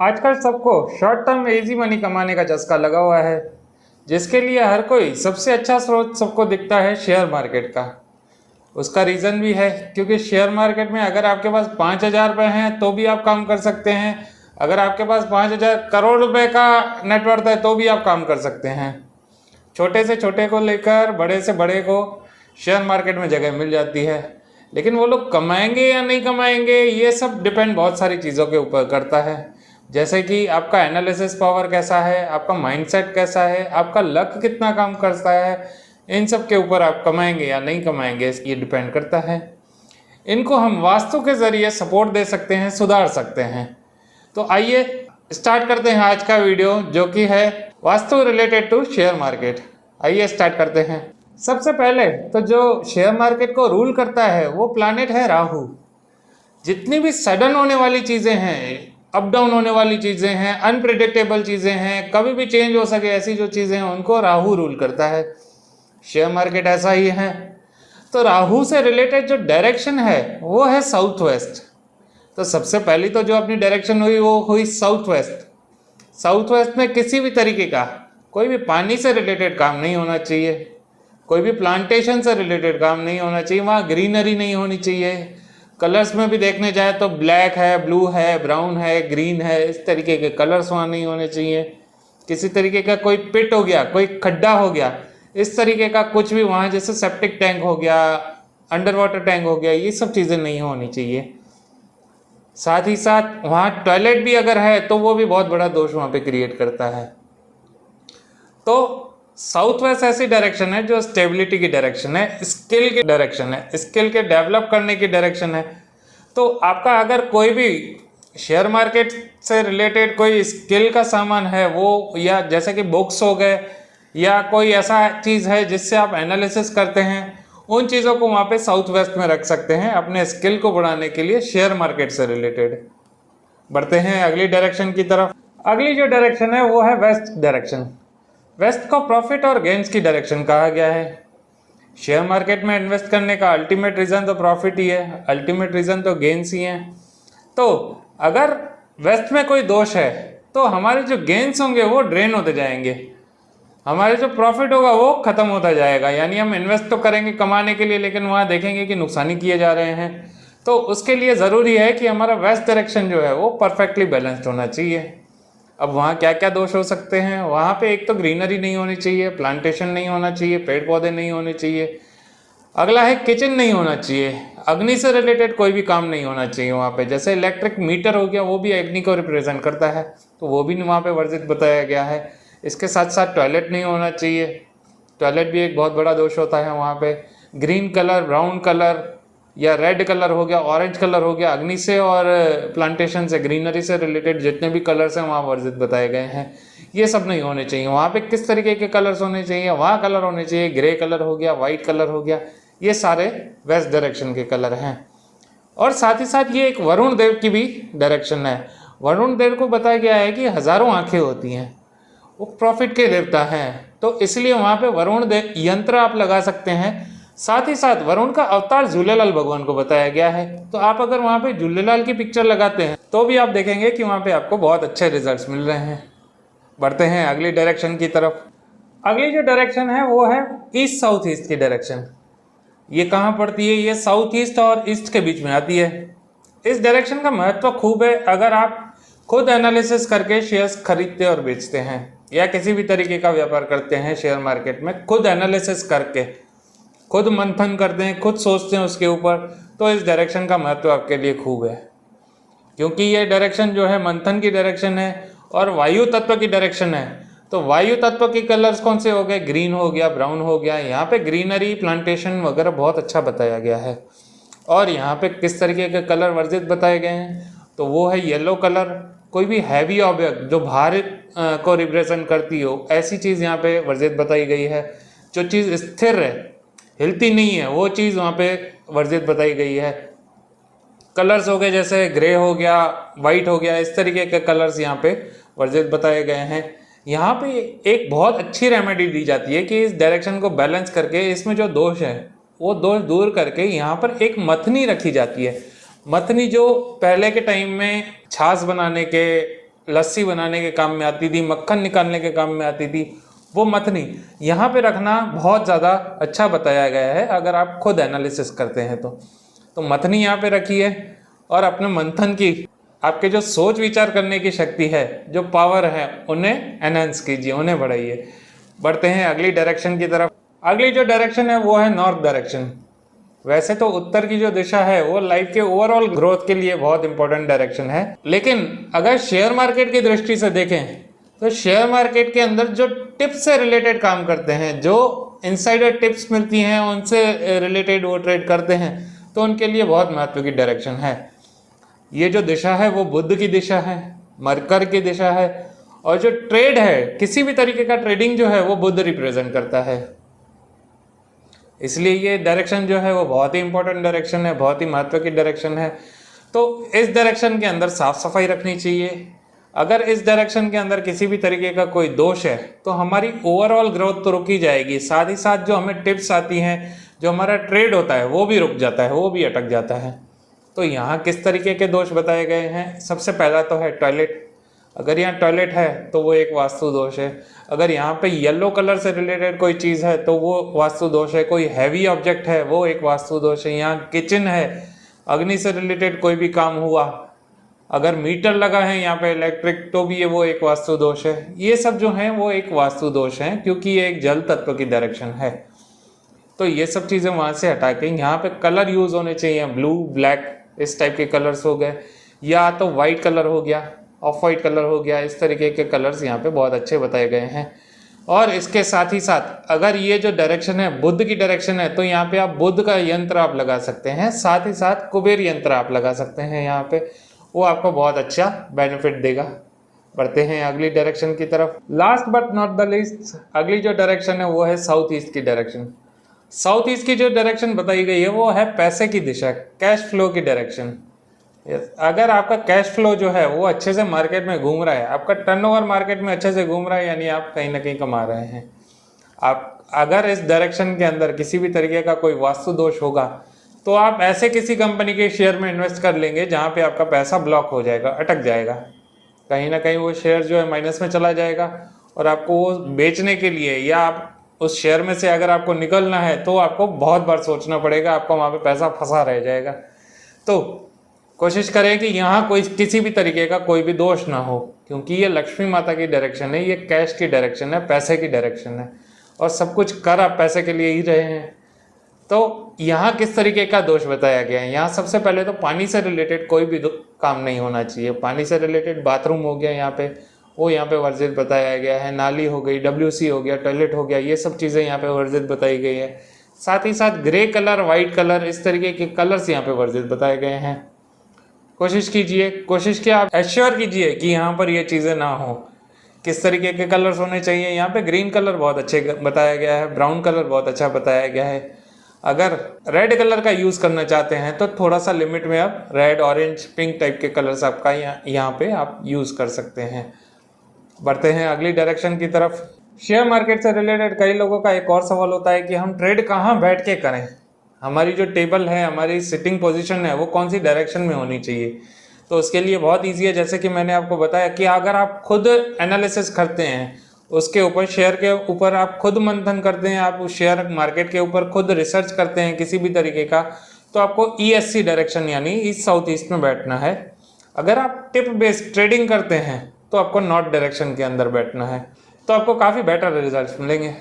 आजकल सबको short term easy money कमाने का चस्का लगा हुआ है, जिसके लिए हर कोई सबसे अच्छा स्रोत सबको दिखता है शेयर मार्केट का। उसका रीज़न भी है क्योंकि शेयर मार्केट में अगर आपके पास 5,000 रुपये हैं तो भी आप काम कर सकते हैं, अगर आपके पास 5,000 करोड़ रुपए का नेटवर्थ है तो भी आप काम कर सकते हैं। छोटे से छोटे को लेकर बड़े से बड़े को शेयर मार्केट में जगह मिल जाती है, लेकिन वो लोग कमाएंगे या नहीं कमाएंगे ये सब डिपेंड बहुत सारी चीज़ों के ऊपर करता है, जैसे कि आपका एनालिसिस पावर कैसा है, आपका माइंडसेट कैसा है, आपका लक कितना काम करता है। इन सब के ऊपर आप कमाएंगे या नहीं कमाएंगे ये डिपेंड करता है। इनको हम वास्तु के ज़रिए सपोर्ट दे सकते हैं, सुधार सकते हैं। तो आइए स्टार्ट करते हैं आज का वीडियो, जो कि है vastu related to share market. आइए स्टार्ट करते हैं। सबसे पहले तो जो शेयर मार्केट को रूल करता है वो प्लैनेट है राहु। जितनी भी सडन होने वाली चीज़ें हैं, अप डाउन होने वाली चीज़ें हैं, अनप्रिडिक्टेबल चीज़ें हैं, कभी भी चेंज हो सके ऐसी जो चीज़ें हैं उनको राहु रूल करता है। शेयर मार्केट ऐसा ही है। तो राहु से रिलेटेड जो डायरेक्शन है वो है साउथ वेस्ट। तो सबसे पहली तो जो अपनी डायरेक्शन हुई वो हुई साउथ वेस्ट। साउथ वेस्ट में किसी भी तरीके का कोई भी पानी से रिलेटेड काम नहीं होना चाहिए, कोई भी प्लांटेशन से रिलेटेड काम नहीं होना चाहिए, वहाँ ग्रीनरी नहीं होनी चाहिए। कलर्स में भी देखने जाए तो ब्लैक है, ब्लू है, ब्राउन है, ग्रीन है, इस तरीके के कलर्स वहाँ नहीं होने चाहिए। किसी तरीके का कोई पिट हो गया, कोई खड्डा हो गया, इस तरीके का कुछ भी वहाँ, जैसे सेप्टिक टैंक हो गया, अंडर वाटर टैंक हो गया, ये सब चीज़ें नहीं होनी चाहिए। साथ ही साथ वहाँ टॉयलेट भी अगर है तो वो भी बहुत बड़ा दोष वहाँ पे क्रिएट करता है। तो साउथ वेस्ट ऐसी डायरेक्शन है जो स्टेबिलिटी की डायरेक्शन है, स्किल की डायरेक्शन है, स्किल के डेवलप करने की डायरेक्शन है। तो आपका अगर कोई भी शेयर मार्केट से रिलेटेड कोई स्किल का सामान है वो, या जैसे कि बुक्स हो गए, या कोई ऐसा चीज़ है जिससे आप एनालिसिस करते हैं, उन चीज़ों को वहाँ पे साउथ वेस्ट में रख सकते हैं अपने स्किल को बढ़ाने के लिए शेयर मार्केट से रिलेटेड। बढ़ते हैं अगली डायरेक्शन की तरफ। अगली जो डायरेक्शन है वो है वेस्ट डायरेक्शन। वेस्ट को प्रॉफिट और गेन्स की डायरेक्शन कहा गया है। शेयर मार्केट में इन्वेस्ट करने का अल्टीमेट रीज़न तो प्रॉफिट ही है, अल्टीमेट रीज़न तो गेन्स ही हैं। तो अगर वेस्ट में कोई दोष है तो हमारे जो गेन्स होंगे वो ड्रेन होते जाएंगे, हमारे जो प्रॉफिट होगा वो ख़त्म होता जाएगा। यानी हम इन्वेस्ट तो करेंगे कमाने के लिए, लेकिन वहाँ देखेंगे कि नुकसान ही किए जा रहे हैं। तो उसके लिए ज़रूरी है कि हमारा वेस्ट डायरेक्शन जो है वो परफेक्टली बैलेंस्ड होना चाहिए। अब वहाँ क्या क्या दोष हो सकते हैं? वहाँ पे एक तो ग्रीनरी नहीं होनी चाहिए, प्लांटेशन नहीं होना चाहिए, पेड़ पौधे नहीं होने चाहिए। अगला है किचन नहीं होना चाहिए, अग्नि से रिलेटेड कोई भी काम नहीं होना चाहिए वहाँ पे। जैसे इलेक्ट्रिक मीटर हो गया, वो भी अग्नि को रिप्रेजेंट करता है, तो वो भी वहाँ पे वर्जित बताया गया है। इसके साथ साथ टॉयलेट नहीं होना चाहिए, टॉयलेट भी एक बहुत बड़ा दोष होता है वहाँ पे। ग्रीन कलर, ब्राउन कलर या रेड कलर हो गया, ऑरेंज कलर हो गया, अग्नि से और प्लांटेशन से, ग्रीनरी से रिलेटेड जितने भी कलर्स हैं वहाँ वर्जित बताए गए हैं, ये सब नहीं होने चाहिए। वहाँ पे किस तरीके के कलर्स होने चाहिए? वहाँ कलर होने चाहिए ग्रे कलर हो गया, वाइट कलर हो गया, ये सारे वेस्ट डायरेक्शन के कलर हैं। और साथ ही साथ ये एक वरुण देव की भी डायरेक्शन है। वरुण देव को बताया गया है कि हज़ारों आँखें होती हैं, वो प्रॉफिट के देवता हैं, तो इसलिए वहाँ पे वरुण देव यंत्र आप लगा सकते हैं। साथ ही साथ वरुण का अवतार झूलेलाल भगवान को बताया गया है, तो आप अगर वहाँ पे झूलेलाल की पिक्चर लगाते हैं तो भी आप देखेंगे कि वहाँ पे आपको बहुत अच्छे रिजल्ट्स मिल रहे हैं। बढ़ते हैं अगली डायरेक्शन की तरफ। अगली जो डायरेक्शन है वो है ईस्ट साउथ ईस्ट की डायरेक्शन। ये कहाँ पड़ती है? ये साउथ ईस्ट और ईस्ट के बीच में आती है। इस डायरेक्शन का महत्व खूब है अगर आप खुद एनालिसिस करके शेयर्स खरीदते और बेचते हैं, या किसी भी तरीके का व्यापार करते हैं शेयर मार्केट में, खुद एनालिसिस करके, खुद मंथन करते हैं, खुद सोचते हैं उसके ऊपर, तो इस डायरेक्शन का महत्व आपके लिए खूब है। क्योंकि ये डायरेक्शन जो है मंथन की डायरेक्शन है और वायु तत्व की डायरेक्शन है। तो वायु तत्व के कलर्स कौन से हो गए? ग्रीन हो गया, ब्राउन हो गया। यहाँ पे ग्रीनरी, प्लांटेशन वगैरह बहुत अच्छा बताया गया है। और यहाँ पे किस तरीके के कलर वर्जित बताए गए हैं? तो वो है येलो कलर। कोई भी हैवी ऑब्जेक्ट जो भार को रिप्रेजेंट करती हो, ऐसी चीज़ यहाँ पे वर्जित बताई गई है। जो चीज़ स्थिर है, हिलती नहीं है, वो चीज़ वहाँ पे वर्जित बताई गई है। कलर्स हो गए जैसे ग्रे हो गया, वाइट हो गया, इस तरीके के कलर्स यहाँ पे वर्जित बताए गए हैं। यहाँ पे एक बहुत अच्छी रेमेडी दी जाती है कि इस डायरेक्शन को बैलेंस करके इसमें जो दोष है वो दोष दूर करके यहाँ पर एक मथनी रखी जाती है। मथनी जो पहले के टाइम में छाछ बनाने के लस्सी बनाने के काम में आती थी, मक्खन निकालने के काम में आती थी, वो मथनी यहाँ पे रखना बहुत ज़्यादा अच्छा बताया गया है अगर आप खुद एनालिसिस करते हैं तो मथनी यहाँ पे रखी है और अपने मंथन की आपके जो सोच विचार करने की शक्ति है, जो पावर है, उन्हें एनहांस कीजिए, उन्हें बढ़ाइए। बढ़ते हैं अगली डायरेक्शन की तरफ। अगली जो डायरेक्शन है वो है नॉर्थ डायरेक्शन। वैसे तो उत्तर की जो दिशा है वो लाइफ के ओवरऑल ग्रोथ के लिए बहुत इंपॉर्टेंट डायरेक्शन है, लेकिन अगर शेयर मार्केट की दृष्टि से देखें तो शेयर मार्केट के अंदर जो टिप्स से रिलेटेड काम करते हैं, जो इनसाइडर टिप्स मिलती हैं, उनसे रिलेटेड वो ट्रेड करते हैं, तो उनके लिए बहुत महत्व की डायरेक्शन है। ये जो दिशा है वो बुध की दिशा है, मरकर की दिशा है, और जो ट्रेड है, किसी भी तरीके का ट्रेडिंग जो है वो बुध रिप्रेजेंट करता है। इसलिए ये डायरेक्शन जो है वो बहुत ही इंपॉर्टेंट डायरेक्शन है, बहुत ही महत्व की डायरेक्शन है। तो इस डायरेक्शन के अंदर साफ सफाई रखनी चाहिए। अगर इस डायरेक्शन के अंदर किसी भी तरीके का कोई दोष है तो हमारी ओवरऑल ग्रोथ तो रुकी जाएगी, साथ ही साथ जो हमें टिप्स आती हैं, जो हमारा ट्रेड होता है वो भी रुक जाता है, वो भी अटक जाता है। तो यहाँ किस तरीके के दोष बताए गए हैं? सबसे पहला तो है टॉयलेट। अगर यहाँ टॉयलेट है तो वो एक वास्तु दोष है। अगर यहाँ पे येलो कलर से रिलेटेड कोई चीज़ है तो वो वास्तु दोष है। कोई हैवी ऑब्जेक्ट है वो एक वास्तु दोष है। यहाँ किचन है, अग्नि से रिलेटेड कोई भी काम हुआ, अगर मीटर लगा है यहाँ पे इलेक्ट्रिक, तो भी ये वो एक वास्तु दोष है। ये सब जो हैं वो एक वास्तु दोष हैं, क्योंकि ये एक जल तत्व की डायरेक्शन है। तो ये सब चीज़ें वहाँ से हटा के यहाँ पे कलर यूज़ होने चाहिए। ब्लू, ब्लैक, इस टाइप के कलर्स हो गए, या तो वाइट कलर हो गया, ऑफ वाइट कलर हो गया, इस तरीके के कलर्स यहाँ पे बहुत अच्छे बताए गए हैं। और इसके साथ ही साथ अगर ये जो डायरेक्शन है बुध की डायरेक्शन है, तो यहाँ पे आप बुध का यंत्र आप लगा सकते हैं, साथ ही साथ कुबेर यंत्र आप लगा सकते हैं यहाँ पे, वो आपको बहुत अच्छा बेनिफिट देगा। बढ़ते हैं अगली डायरेक्शन की तरफ। Last but not the least, अगली जो डायरेक्शन है वो है साउथ ईस्ट की डायरेक्शन। साउथ ईस्ट की जो डायरेक्शन बताई गई है वो है पैसे की दिशा, कैश फ्लो की डायरेक्शन। अगर आपका कैश फ्लो जो है वो अच्छे से मार्केट में घूम रहा है, आपका टर्नओवर मार्केट में अच्छे से घूम रहा है, यानी आप कहीं ना कहीं कमा रहे हैं। आप अगर इस डायरेक्शन के अंदर किसी भी तरीके का कोई वास्तु दोष होगा तो आप ऐसे किसी कंपनी के शेयर में इन्वेस्ट कर लेंगे जहाँ पे आपका पैसा ब्लॉक हो जाएगा, अटक जाएगा, कहीं ना कहीं वो शेयर जो है माइनस में चला जाएगा, और आपको वो बेचने के लिए या आप उस शेयर में से अगर आपको निकलना है तो आपको बहुत बार सोचना पड़ेगा, आपका वहाँ पे पैसा फंसा रह जाएगा। तो कोशिश करें कि यहाँ कोई किसी भी तरीके का कोई भी दोष ना हो, क्योंकि ये लक्ष्मी माता की डायरेक्शन है, ये कैश की डायरेक्शन है, पैसे की डायरेक्शन है, और सब कुछ कर आप पैसे के लिए ही रहे हैं। तो यहाँ किस तरीके का दोष बताया गया है? यहाँ सबसे पहले तो पानी से रिलेटेड कोई भी काम नहीं होना चाहिए। पानी से रिलेटेड बाथरूम हो गया यहाँ पे, वो यहाँ पे वर्जित बताया गया है। नाली हो गई, WC हो गया, टॉयलेट हो गया, ये सब चीज़ें यहाँ पे वर्जित बताई गई है। साथ ही साथ ग्रे कलर, वाइट कलर, इस तरीके के कलर्स यहाँ पे वर्जित बताए गए हैं। कोशिश कीजिए आप एश्योर कीजिए कि यहाँ पर ये चीज़ें ना हो। किस तरीके के कलर्स होने चाहिए? यहाँ पे ग्रीन कलर बहुत अच्छे बताया गया है, ब्राउन कलर बहुत अच्छा बताया गया है। अगर रेड कलर का यूज़ करना चाहते हैं तो थोड़ा सा लिमिट में आप रेड, ऑरेंज, पिंक टाइप के कलर्स आपका यहाँ पे आप यूज़ कर सकते हैं। बढ़ते हैं अगली डायरेक्शन की तरफ। शेयर मार्केट से रिलेटेड कई लोगों का एक और सवाल होता है कि हम ट्रेड कहाँ बैठ के करें, हमारी जो टेबल है, हमारी सिटिंग पोजीशन है, वो कौन सी डायरेक्शन में होनी चाहिए। तो उसके लिए बहुत ईजी है, जैसे कि मैंने आपको बताया कि अगर आप खुद एनालिसिस करते हैं, उसके ऊपर शेयर के ऊपर आप खुद मंथन करते हैं, आप उस शेयर मार्केट के ऊपर खुद रिसर्च करते हैं किसी भी तरीके का, तो आपको ESC डायरेक्शन यानी ईस्ट साउथ ईस्ट में बैठना है। अगर आप टिप बेस्ड ट्रेडिंग करते हैं तो आपको नॉर्थ डायरेक्शन के अंदर बैठना है, तो आपको काफ़ी बेटर रिजल्ट्स मिलेंगे।